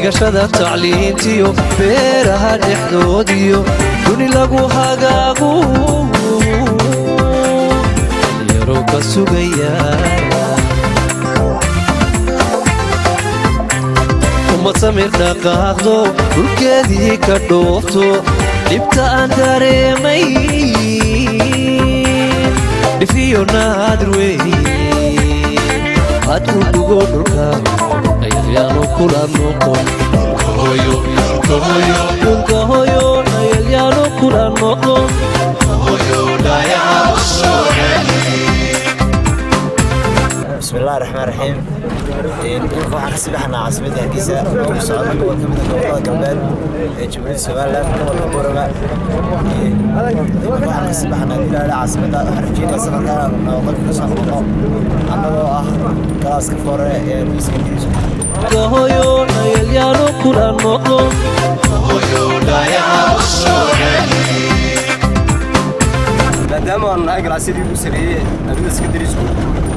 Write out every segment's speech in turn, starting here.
barashada tacliintiyo beeraha dhexdoodiyo duni lagu hagaagu yaro ka sugaya ummad samir dhaqaaqdo dhulkeedii ka dhoofto dhibta aan dareemay dhifiyo naadir weyn had u dhugo dhulka ayalyaano kula noqon dhulka hooyo ayalyaano kula noqon بسم الله الرحمن الرحيم. waxaan ka sibaxnaa caasimada Hargeysa oo socda gobolka Galbeed ee Jubilee Soomaaliland gobolka Boorama. waxaan ka sibaxnaa ilaa caasimada Hargeysa safarka noqon ka soo anagoo ah galaaska fore ee Iskandariis. hooyo ayalyaano kula noqon maadaama aan nahay galaasyadii ugu sareeyay ardayda Iskandariis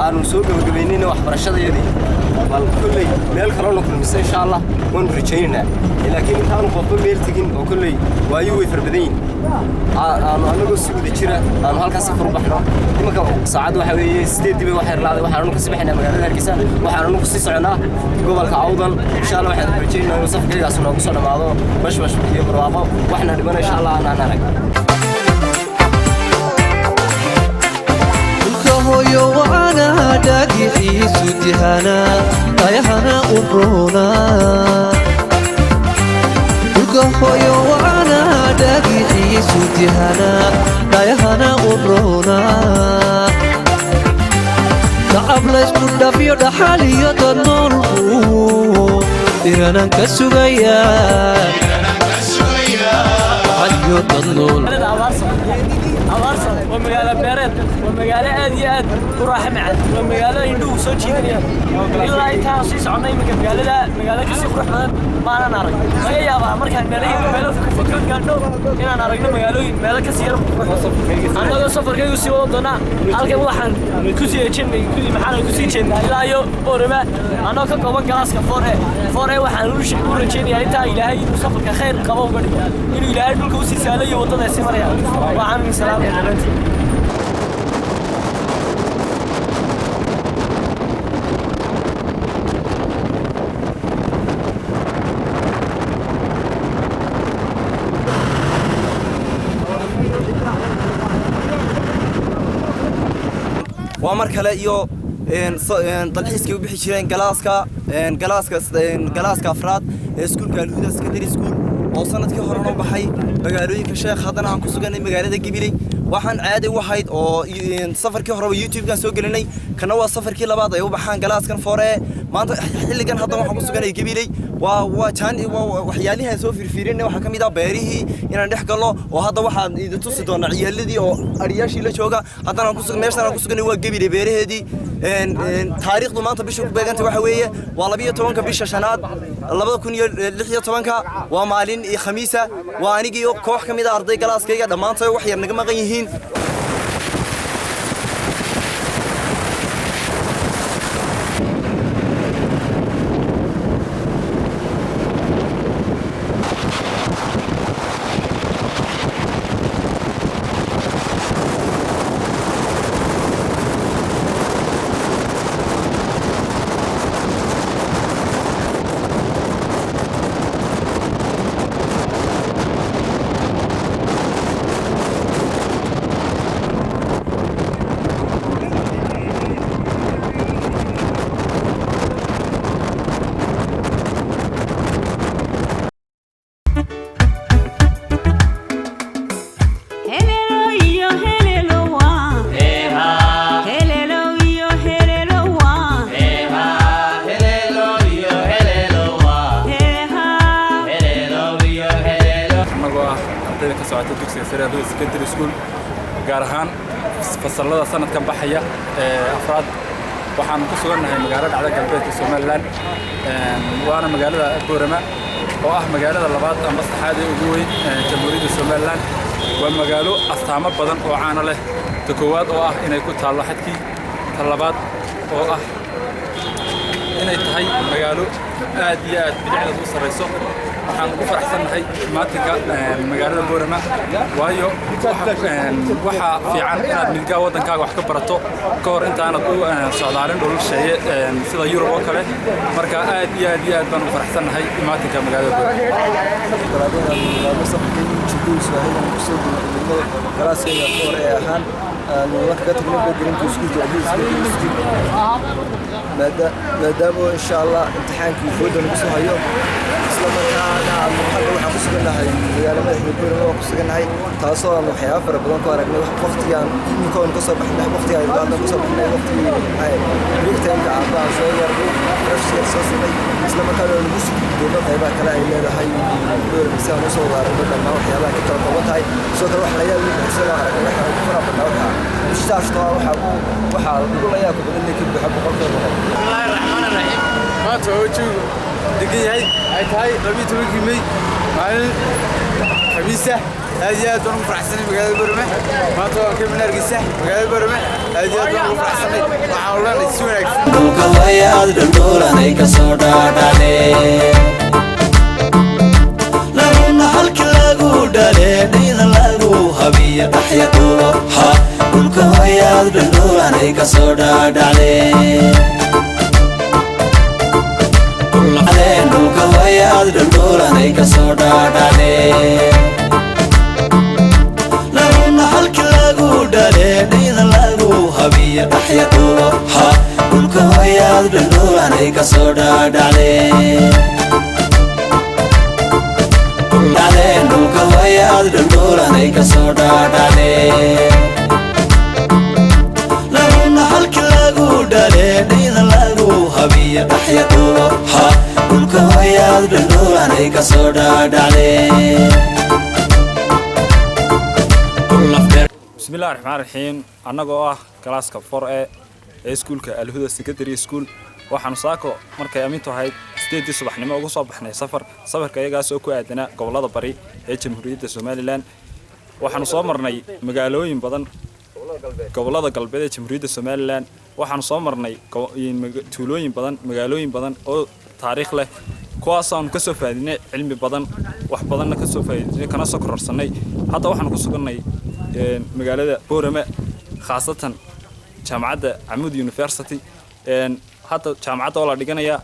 aanu soo gabagabeynayna waxbarashadayadii bal kulley meel kale oo kulmisay insha Allah waan rajaynaa laakiin intaan qofba meel tagin oo kulley waayo way farbadayn anagoo si wada jira aan halkaas safar u baxno imanka saacad waxa weeye 8 dib waxay raacday waxaanu ka sibaxnaa magaalada Hargeysa waxaanu ku sii soconaa gobolka Awdal insha Allah waxaan rajaynaa in safarkaas noogu soo dhamaado bash iyo barwaaqo waxna dhiman insha Allah aan arag hooyo waana dhagixiisu dihana dayahana uruna dhulka hooyo waana dhagixiisu dihana dayahana uruna tacab laysku dhafiyo dhaxal iyo dad noolku iranan ka sugaya iyo dad nool ومقالة بيرد ومقالة آد وراحة معد ومقالة يندو سو جيدنيا إلا إنتها سيس عنا مقالة كسي قروح ما أنا نارك ما يابا مركان مقالة فكرت قانو إنا ناركنا مقالة كسي يرم أنا لو سفر كيو سي ودونا ألقى واحد كسي يجن كسي محانا كسي يجن إلا يو أورما أنا كقوان قلاس كفورة واحد ورجين يعني تا إلهي سفر كخير قبو قريب إنه إلهي دول كوسي سالي وطن سمريا وعامل سلام يا بنتي وامر كلا يو dalxiiskay u bixi jireen galaaska afraad ee iskuulka Alhuda Secondary School oo sanadkii hore noo baxay magaalooyinka Sheekh haddana aan ku suganay magaalada Gibiley waxaan caadi u ahayd oo safarkii hore YouTube-kan soo gelinay kana waa safarkii labaad ay u baxaan galaaskan fore maanta xilligan hadda waxaan ku suganay Gibiley waa waxyaalihi soo firfiireen waxa kamid ah beerihii inaan dhex galno oo hadda waxaan idin tusi doonaa ciyaaladii oo ariyaashii la jooga haddana aan ku sugan meeshan aan ku suganay waa Gibiley beeraheedii taariikhdu maanta bisha ku beegantay waxa weeye waa 12 bisha shanaad 2016 waa maalin khamiisa waa anigii koox kamid ah arday galaaskayga dhamaantay wax yar naga maqan yihiin Secondary School gaar ahaan fasalada sanadkan baxaya afraad waxaan ku suganahay magaalada dhacda galbeedka Soomaaliland waana magaalada Boorama oo ah magaalada labaad ama saddexaad ee ugu weyn Jamhuuriyadda Soomaaliland waa magaalo astaamo badan oo caan leh ta koowaad oo ah inay ku taalo xadkii ta labaad oo ah inay tahay magaalo aad iyo aad bilicda u sareyso waxaan ugu faraxsanahay imaatinka magaalada Boorama waayo waxa fiican inaad midga wadankaaga wax ka barato ka hor intaanad u socdaalin dhul shay sida Yurub oo kale marka aad iyo aad baan ugu faraxsanahay imaatinka magaalada maadaama insha Allah imtixaankii fooda lagu soo hayo isla markaana waxaan ku suganahay magaalada Boorama oo ku suganahay taasoo aan waxyaabo fara badan ku aragnay waqtigan inkoon ka soo baxnay waqtiga ay baadna ku soo baxnay waqtiga ay waqtiga aan soo yarnay rashid soo sumay isla markaana lagu soo doodo qaybaha kale ay leedahay Boorama si aan u soo waarno dhammaan waxyaabaha ka kala qaban tahay soo kale wax la yaab leh soo aragnay waxaan ku faraxnaa waxaa ugu la yaab badan ka buuxa boqolkiiba bismillahir rahmanir rahim maanta oo joogo degan yahay ay tahay 12 May maalin khamiisa aad iyo aad baan ugu faraxsanahay magaalada Boorama maanta waa ka minargisa magaalada Boorama aad iyo aad baan ugu faraxsanahay waxaan u leenahay si wanaagsan dhulka wayaad dhanoolanay ka soo dhaadhalee laguna halka lagu dhaleedayda lagu habiya dhaxya dhulo ha dhulka wayaad dhanoolanay ka soo dhaadhalee dhulka wayaad dhanoolanay ka soo dhaadhalee laguna halka lagu dhaleedayda lagu habiya dhaxya dhulo ha dhulka wayaad dhanoolanay ka soo dhaadhalee dhulka wayaad dhanoolanay ka soo dhaadhalee laguna halka lagu dhaleedayda lagu habiya dhaxya dhulo ha dhulka wayaad dhanoolanay ka soo dhaadhalee bismillahir rahmanir rahim annagoo ah galaaska 4A ee iskuulka Al-Huda Secondary School waxaan saako markay aamintu ahayd 8 subaxnimo ugu soo baxnay safarka iyagaas oo ku aadana gobolada bari ee Jamhuuriyadda Soomaaliland waxaan soo marnay magaalooyin badan gobolada galbeed ee Jamhuuriyadda Soomaaliland waxaan soo marnay tuulooyin badan magaalooyin badan oo taariikh leh kuwaas aan ka soo faa'iidinay cilmi badan wax badan ka soo faa'iidinay kana soo kororsanay hadda waxaan ku sugnay magaalada Boorama khaasatan jaamacadda Amud University hadda jaamacadda oo la dhiganaya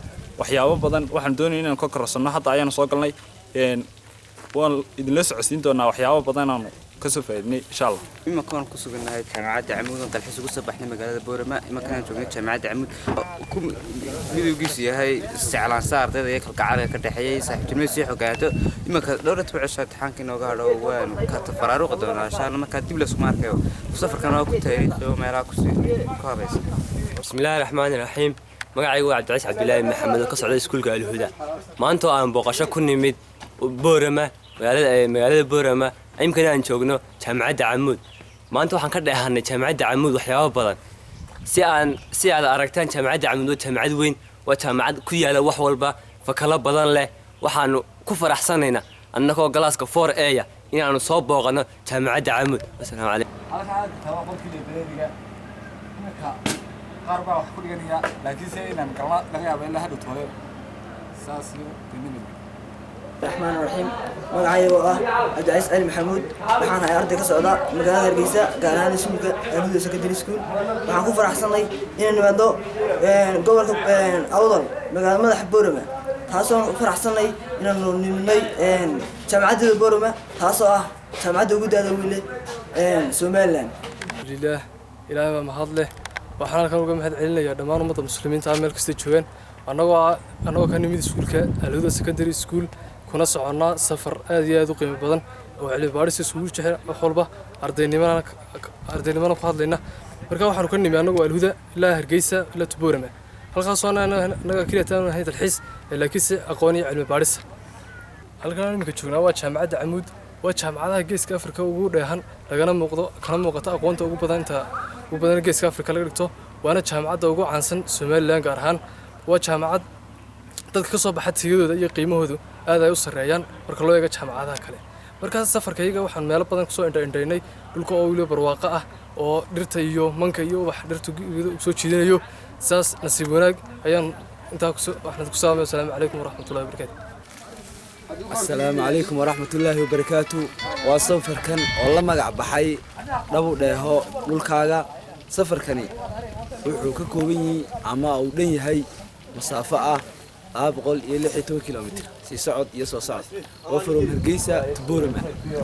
waxyaabo badan waxaan doonayaa inaan ka kororsanno hadda ayaan soo galnay waan idin la socodsiin doonaa waxyaabo badan aan ka soo faa'iidinay insha Allah إما كان كسبنا هاي جامعة عمود وطلحس وقصة بحنا مجال بورما إما كان جوجين جامعة عمود كم ميدو جيسي هاي استعلان صار ده ذيك القاعدة كتحية صح جميع سيح وقعته إما كدورة تبع الشات حانك نوجهه وين كات فراروق دون عشان لما كات دبل سمار كيو وسافر كانوا كنت تاريخ وما يراكسي كابس بسم الله الرحمن الرحيم magacaygu waa Cabdi Cabdilaahi Maxamed oo ka socda iskuulka Al-Huda maanta aan booqasho ku nimid Boorama magaalada Boorama imkana aan joogno jaamacadda Amud maanta waxaan ka dheehanay jaamacadda Amud waxyaabo badan si aad aragtaan jaamacadda Amud waa jaamacad weyn waa jaamacad ku yaala wax walba fakala badan leh waxaan ku faraxsanaynaa annagoo galaaska 4A inaanu soo booqano jaamacadda Amud assalaamu calaykum قاربا wax ku dhiganaya laakiin si inaan galma laga yaabo in la hadho tooyo saas iyo diimin الرحمن الرحيم magacaygu ah Abdicays Ali Maxamuud waxaan ahay arday ka socda magaalada Hargeysa gaar ahaan iskuulka Al-Huda Secondary School waxaan ku faraxsanahay inaan nimaado gobolka Awdal magaalada madaxa Boorama taasoo ku faraxsanahay inaan nimnay jaamacadda Boorama taasoo ah jaamacadda ugu daada weyn Soomaaliland ilaahay ma hadle waxaan halkan uga mahad celinayaa dhammaan ummadda muslimiinta meel kasta joogan anagoo ka nimid iskuulka Al-Huda Secondary School kuna soconnaa safar aad iyo aad u qiimo badan oo cilmi baaris iskuul jecel wax walba ardaynimada ku hadlayna marka waxaan ka nimid anagoo Al-Huda ilaa Hargeysa ilaa Boorama halkaas oo anaga kiritaan ahayd dalxiis laakiin si aqoon iyo cilmi baaris halkan imika joognaa waa jaamacadda Amud waa jaamacadaha geeska Afrika ugu dheehan kana muuqata aqoonta ugu badan geeska Afrika laga dhigto waana jaamacadda ugu caansan Soomaaliland gaar ahaan waa jaamacad dadka ka soo baxa tigidooda iyo qiimahoodu aad ay u sareeyaan marka loo eego jaamacadaha kale markaas safarkayga waxaan meel badan ku soo indhaynay dhulka oo wili barwaaqo ah oo dhirta iyo manka iyo wax dhirtu soo jiidanayo saas nasiib wanaag ayaan waxaan ku salaamay assalaamu calaykum waraxmatullaahi wabarakaatu. السلام عليكم ورحمة الله وبركاته. وصفر كان والله ما قاعد بحي ربو ده هو ملكاجا صفر كني وكوبيني عما أودني هاي مسافة أبغل يلي 2 كيلومتر سي صعد يسوى صعد وفرهم هرجيسة تبورمه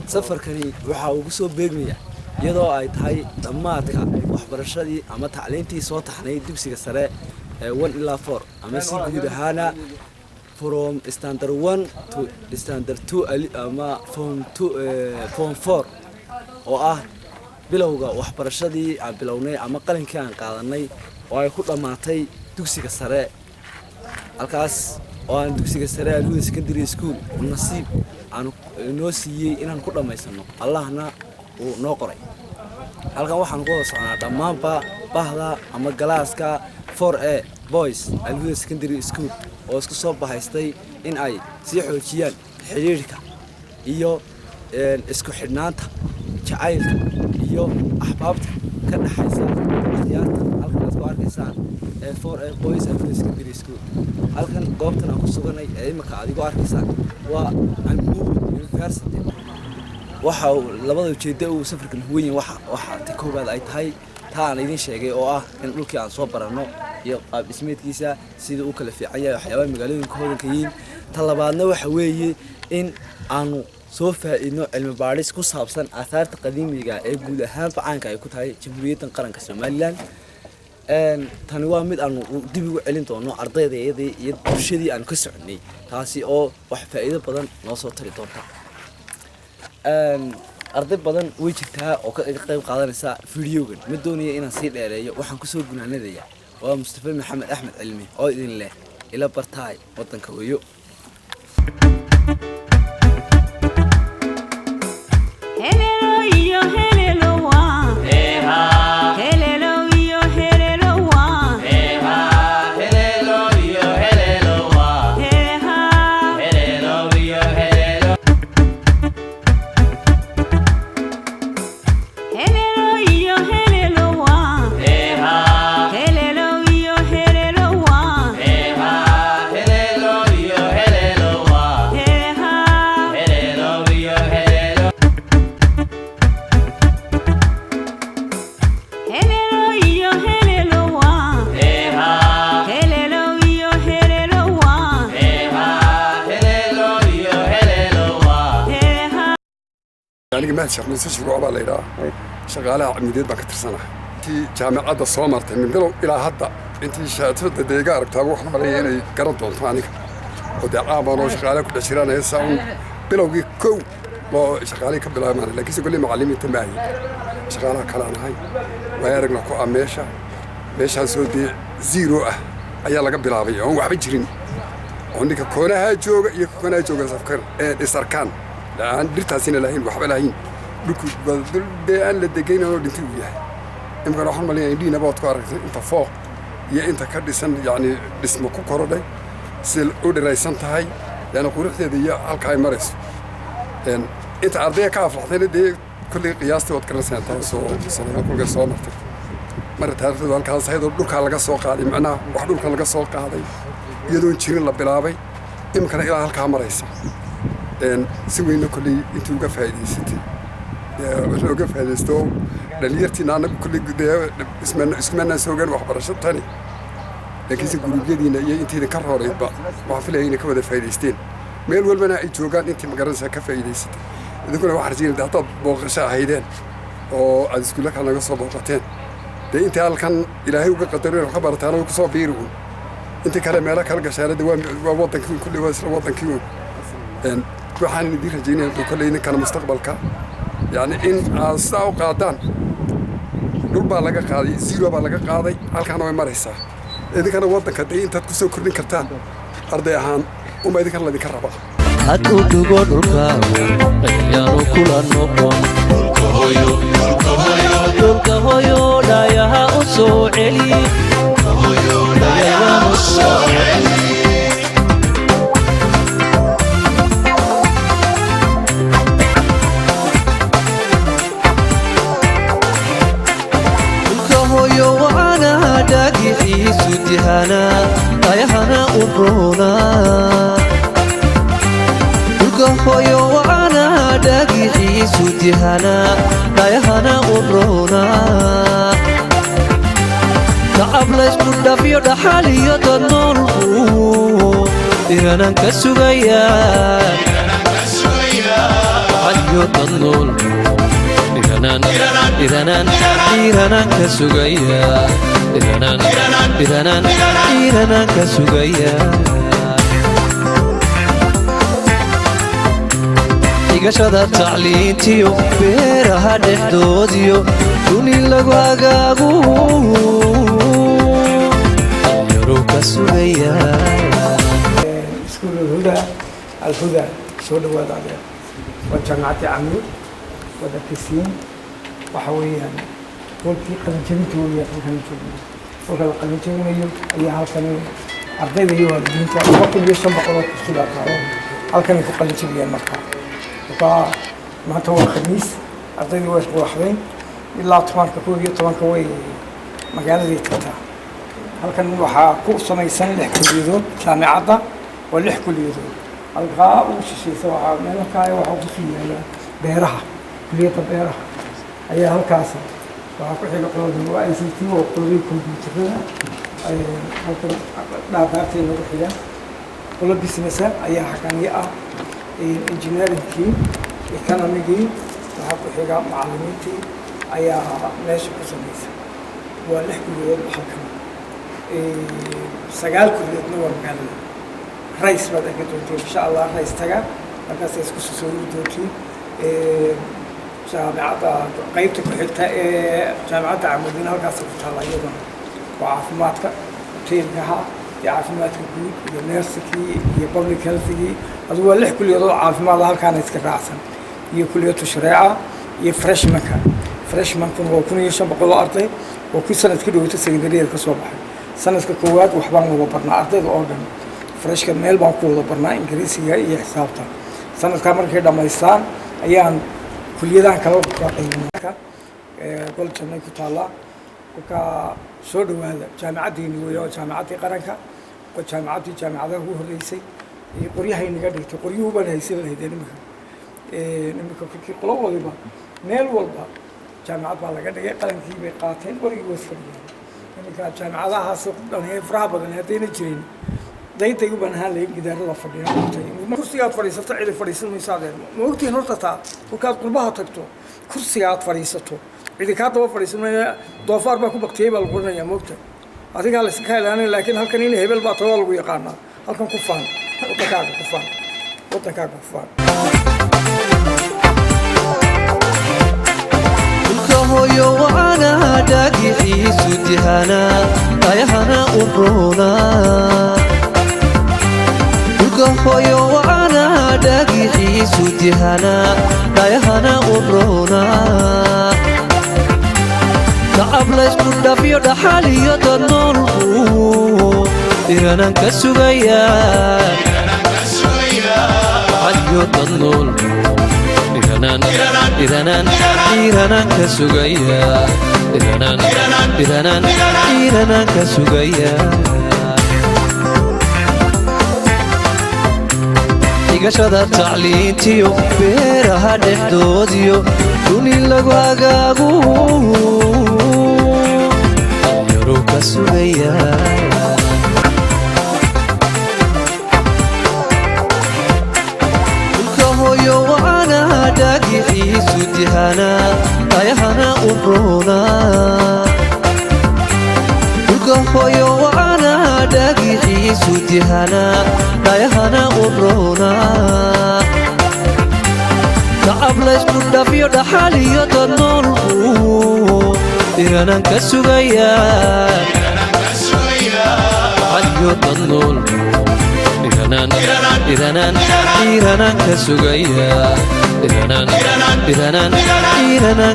صفر كني وحاوجسو بيجمية يضاء هاي دماتك وحبرشدي عما تعلينتي صوت حني دبسي السراء 1 إلى 4 أما سيكون هنا from standard 1 to standard 2 ama form 4 oo bilowga waxbarashadii aan bilownay ama qalinkii aan qaadanay oo ay ku dhamaatay dugsiga sare halkaas oo aan dugsiga sare Alhuda Secondary School nasiib aan noo siiyay inaan ku dhamaysano Allahna uu noo qoray halkan waxaan ku soconaa dhamaanba bahda ama galaaska 4A boys Alhuda Secondary School oo isku soo bahaystay in ay sii xoojiyaan xiriirka iyo isku xidhnaanta jacaylka iyo ahbaabta ka dhaxaysa ciyaarta halkan aad ku arkaysaan 4A boys Alhuda Secondary School halkan goobtan aan ku suganay imika adigu arkaysaan waa Alhuda University waxa labada ujeedada uu safarkan weyn waxa koobaad ay tahay taan idin sheegay oo in dhulkii aan soo barano iyo qaab dhismeedkiisa sida uu kala fiican yahay waxyaabaha magaalooyinka hodanka yihiin talabaadna waxa weeye in aanu soo faa'iidno cilmi baaris ku saabsan aasaarta qadiimiga ee guud ahaan facaanka ay ku tahay Jamhuuriyadda Qaranka Soomaaliland tani waa mid aanu dib ugu celin doono ardayda iyo bulshadii aan ka soconay taasi oo wax faa'iido badan noo soo tari doonta arday badan way jirtaa oo ka qayb qaadanaysa fiidiyogan mid doonaya inaan sii dheereeyo waxaan ku soo gunaanadayaa waa Mustafa Maxamed Axmed Cilmi oo idin leh ila bartaay wadanka weeyo ما شغل نسيش الرعب ليلا شغالة عميدات بكتر سنة في جامعة الصومرة من بلو إلى هذا أنت شاتفت دقيقة تروح مريين قرنت وطانك ودعاء بانو شغالة كل شيران يساون بلو كو لو شغالة كبلا ماني لكن يقول لي معلمي تماهي شغالة كلام هاي ويرجع لكو أميشة ميشة سودي زيرو أيا لقى بلاوي هو واحد يجرين عندك كونها جوجا يكونها جوجا سفكر السركان لأن درتاسين لهين وحب لهين لكو ده أن لدقينا ودنتي وياه إمكان راح نملي عندي نبات كارك أنت فوق يا أنت كردسن يعني اسمه كوكورودي سل أودي رئيسان تهاي لأن قريت هذه الكاي مرس إن أنت عرضية كافلة ثاني دي كل قياستي وتكرر سنة سنة كل قصة مرتك مرة تعرف ذلك كان صحيح دول كان لقى سوق هذه معنا واحد كان لقى سوق هذه يدون تشيرين لبلابي إمكان إلى هالكاي مرس إن سوينا كل أنتوا قفايدي ستي لو قفايدي استو دليرتي نانا كل ده اسمنا سوقان وحبرشة تاني لكن سيقولوا بيدينا يا أنتي نكرر يبقى ما في لهينا كم ده فايدستين ميل والبنا يجوجان أنتي مقرنها كفايدي ستي إذا كنا واحد جيل ده طب بوغشة هيدين أو أذكر لك أنا قصة بوغتين ده أنت هل كان إلهي وقدرين وخبرت أنا وقصة بيرون أنت كلام مالك هل قشارة دوام ووطن كل واسر وطن كيون إن waxaan idin rajaynayaa kulay in kana mustaqbalka yani in aasaaw qaadaan dhul baa laga qaaday zero baa laga qaaday halkaan way maraysaa idinkana wadanka day intaad ku soo kordhin kartaan arday ahaan uma idinkan la idinka rabaa hadu dhugo dhulka ayaanu kula noqon dhulka hooyo dhayaha u soo celi dhayaha u soo celi داقي في سودهانا طيهنا uruna dhulka hooyo wacana dhagixiisu dihana dhayahana uruna tacab laysku dhafiyo dhaxal iyo dad noolku dhiranaan ka sugayaan dhaxal iyo dad noolku dhiranaan ka sugayaan dhiranaan ka sugayaan dhigashada tacliintiyo beeraha dhexdoodiyo duni lagu hagaagu dhalinyaro ka sugayaan iskuul alhuda soo dhawaada adeer waa jaamacadda camuud wada kisiin waxa weeyaan qolkii qalinjabintooda halkan joogno qolka la qalinjabinayo ayaa halkan ardayda iyo waalidiinta 1500 kursi baa taagan halkan ku qalinjabiyaan markaa maanta waa khamiis ardayda way isqooxdeen ilaa 11 way magaaladii tagtaa halkan waxaa ku samaysan 6 kulliyadood jaamacadda waa 6 kulliyadood halkaa uu shisheeyay waxaa meelka waxa ku fiiyaa beeraha kulliyadda beeraha ayaa halkaas waxaa ku xiga qolada waa ICT oo qolada kombiyuutarada ay halkan dhaaftaay lagu xigaa qolada business ayaa xaqaniya ah engineering economic waxaa ku xiga macallimiintii ayaa meesha ku samaysan waa 6 kulliyadood halkan 9 kulliyadoodna waa magaalada rays baad ka doonteen insha Allah rays taga markaas isku soo doontiin jaamacadda qaybta ku xigta jaamacadda camuudina halkaas ku taala iyaduna waa caafimaadka hoteelkaha iyo caafimaadka guud iyo nursing iyo public health adu waa 6 kulliyadood caafimaad halkaan iska raacsan iyo kulliyadda shareeca iyo freshman waa 1500 arday oo ku sanadkii dhawata secondary ka soo baxay sanadka koowaad waxbaan wada barnaa ardayda oo dhan freshka meel baan ku wada barnaa ingiriisiga iyo xisaabta sanadka markay dhamaystaan ayaan kulliyadahan kala qaybinaa gol janay ku taala ka soo dhawaada jaamacaddeeni weeyo jaamacaddii qaranka oo jaamacadaha ugu horeysay iyo qoryaha inaga dhigtay qoryuhu baan haysan lahayd nimka fikir qolo waliba meel walba jaamacad baa laga dhigay qalankii bay qaateen qorigii way iska dhigeen nimka jaamacadahaas dhanay faraha badan hadayna jirin dayday u banahan leeyahay gidaarada fadhiya kursigaad fadhiisato cid fadhiisanaysa adeer ma ogtiin horta taa markaad qurbaha tagto kursigaad fadhiisato cid ka daba fadhiisanaya doofaar baa ku baqtiyay baa lagu qoranayaa moogta adiga la iska ilaalinay laakiin halkan in hebel baa tawa lagu yaqaanaa halkan ku faan wadankaaga ku faan dhulka hooyo wacana dhagixiisu dihana dhayahana uruna hooyo wacana dhagixiisu dihana dhayahana uruna tacab laysku dhafiyo dhaxal iyo dad noolku dhiranaan ka sugayaan dhaxal iyo dad noolku dhiranaan ka sugayaan dhiranaan ka sugayaan dhigashada tacliintiyo beeraha dhexdoodiyo duni lagu hagaagu dhalinyaro ka sugayaan dhulka hooyo wacana dhagixiisu dihana dhayahana uruna dhulka hooyo wacana dhagixiisu dihana dhayahana uruna tacab laysku dhafiyo dhaxal iyo dad noolku dhiranaan ka sugayaan dhaxal iyo dad noolku dhiranaan ka sugayaan dhiranaan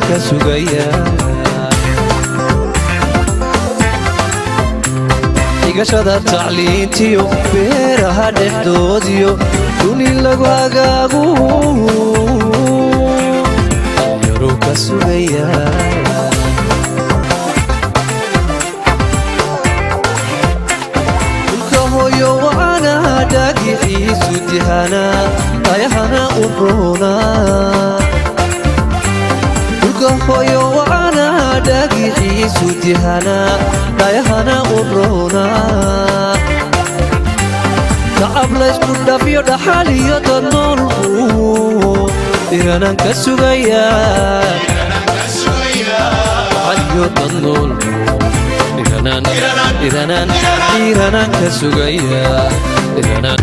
ka sugayaan dhigashada tacliintiyo beeraha dhexdoodiyo duni lagu hagaagu dhalinyaro ka sugayaan dhulka hooyo wacana dihana dayahana uruna dhulka hooyo wacana dhagixiisu dihana dayahana uruna tacab laysku dhafiyo dhaxal iyo dad noolbu iranan ka sugaya dhaxal iyo dad noolbu iranan ka sugaya iranan